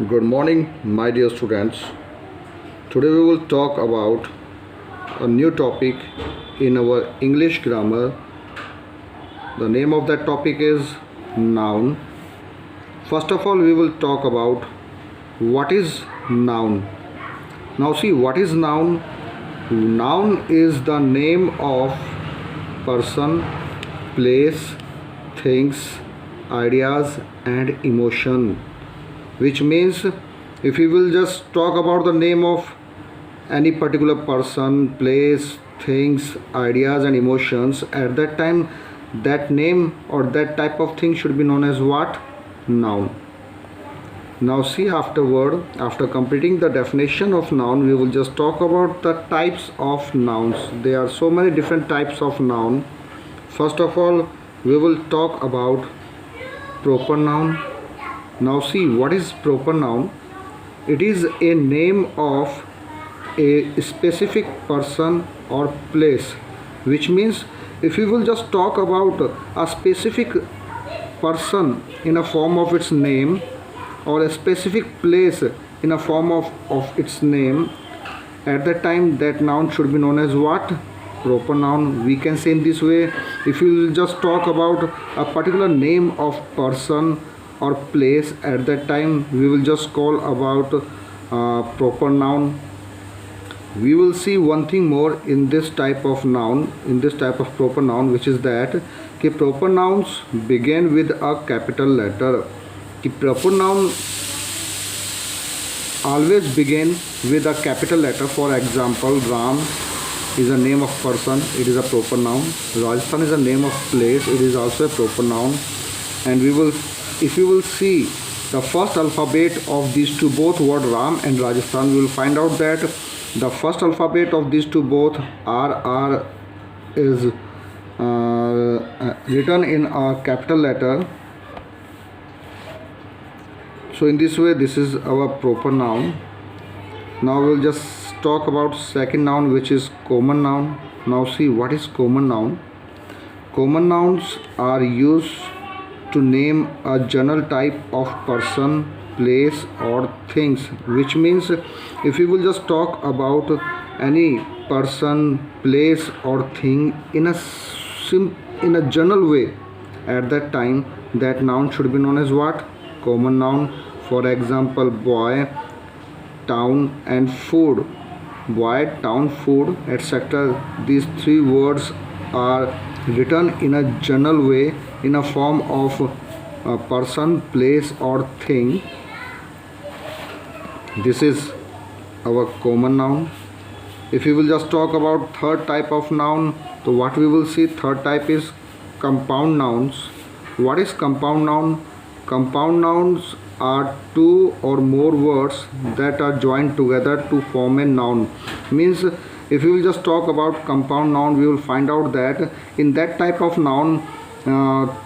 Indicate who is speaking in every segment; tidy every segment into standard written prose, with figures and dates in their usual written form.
Speaker 1: Good morning, my dear students. Today we will talk about a new topic in our English grammar. The name of that topic is noun. First of all, we will talk about what is noun. Now, see what is noun. Noun is the name of person, place, things, ideas, and emotion, which means if we will just talk about the name of any particular person, place, things, ideas, and emotions, at that time that name or that type of thing should be known as what? Noun. Now see, after completing the definition of noun, we will just talk about the types of nouns. There are so many different types of noun. First of all, we will talk about proper noun. Now see, what is proper noun? It is a name of a specific person or place, which means if we will just talk about a specific person in a form of its name, or a specific place in a form of its name, at that time that noun should be known as what? Proper noun. We can say in this way, if we will just talk about a particular name of person or place, at that time we will just call about proper noun. We will see one thing more in this type of noun, in this type of proper noun, which is that proper nouns begin with a capital letter. Proper noun always begin with a capital letter. For example, Ram is a name of person, it is a proper noun. Rajasthan is a name of place, it is also a proper noun. And if you will see the first alphabet of these two, both word Ram and Rajasthan, we will find out that the first alphabet of these two, both R is written in a capital letter. So in this way, this is our proper noun. Now we will just talk about second noun, which is common noun. Now see, what is common noun? Common nouns are used to name a general type of person, place, or things, which means if we will just talk about any person, place, or thing in a general way, at that time that noun should be known as what? Common noun. For example, boy, town, and food. Boy, town, food, etc. These three words are written in a general way in a form of a person, place, or thing. This is our common noun. If we will just talk about third type of noun, so what we will see, third type is compound nouns. What is compound noun? Compound nouns are two or more words that are joined together to form a noun. Means if we will just talk about compound noun, we will find out that in that type of noun,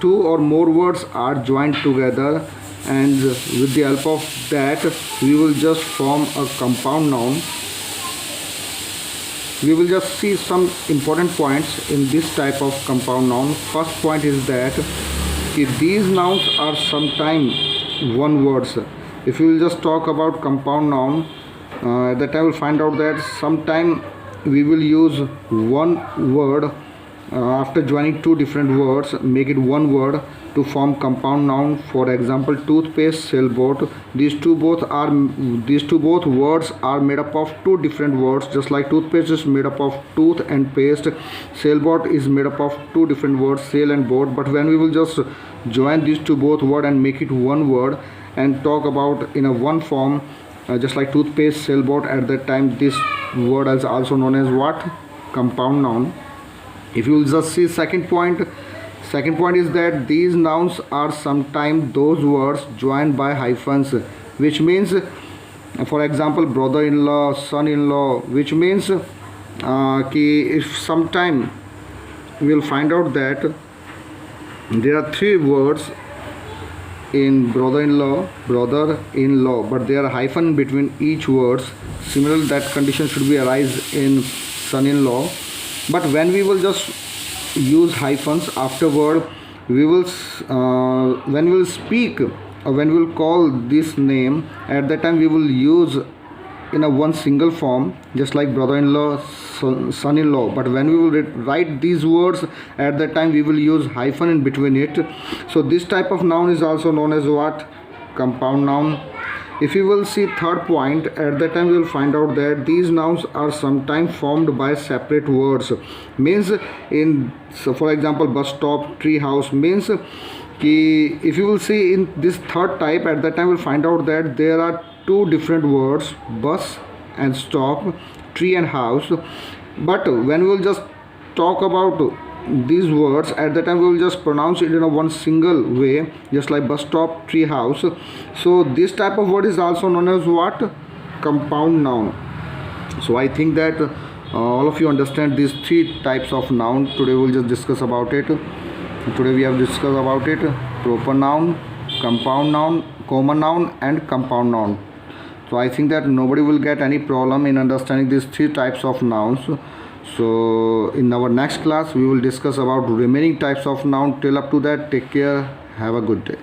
Speaker 1: two or more words are joined together, and with the help of that we will just form a compound noun. We will just see some important points in this type of compound noun. First point is that these nouns are sometimes one words. If we will just talk about compound noun, at that time we will find out that sometime we will use one word after joining two different words, make it one word to form compound noun. For example, toothpaste, sailboat. These two both words are made up of two different words. Just like toothpaste is made up of tooth and paste, sailboat is made up of two different words, sail and boat. But when we will just join these two both words and make it one word and talk about in a one form, just like toothpaste, sailboat, at that time this word is also known as what? Compound noun. If you will just see second point is that these nouns are sometimes those words joined by hyphens, which means for example, brother-in-law, son-in-law, which means if sometime we will find out that there are three words in brother-in-law, but there are hyphen between each words. Similarly, that condition should be arise in son-in-law. But when we will just use hyphens afterward, we will when we will speak when we will call this name, at that time we will use in a one single form, just like brother-in-law, son-in-law. But when we will write these words, at that time we will use hyphen in between it. So this type of noun is also known as what? Compound noun. If you will see third point, at that time we will find out that these nouns are sometimes formed by separate words. Means in, so for example, bus stop, tree house, means ki, if you will see in this third type, at that time we will find out that there are two different words, bus and stop, tree and house. But when we will just talk about these words, at that time we will just pronounce it in a one single way, just like bus stop, tree house. So this type of word is also known as what? Compound noun. So I think that all of you understand these three types of noun. Today we will just discuss about it. Today we have discussed about it: proper noun, compound noun, common noun and compound noun. So I think that nobody will get any problem in understanding these three types of nouns. So in our next class we will discuss about remaining types of noun. Till up to that, take care, have a good day.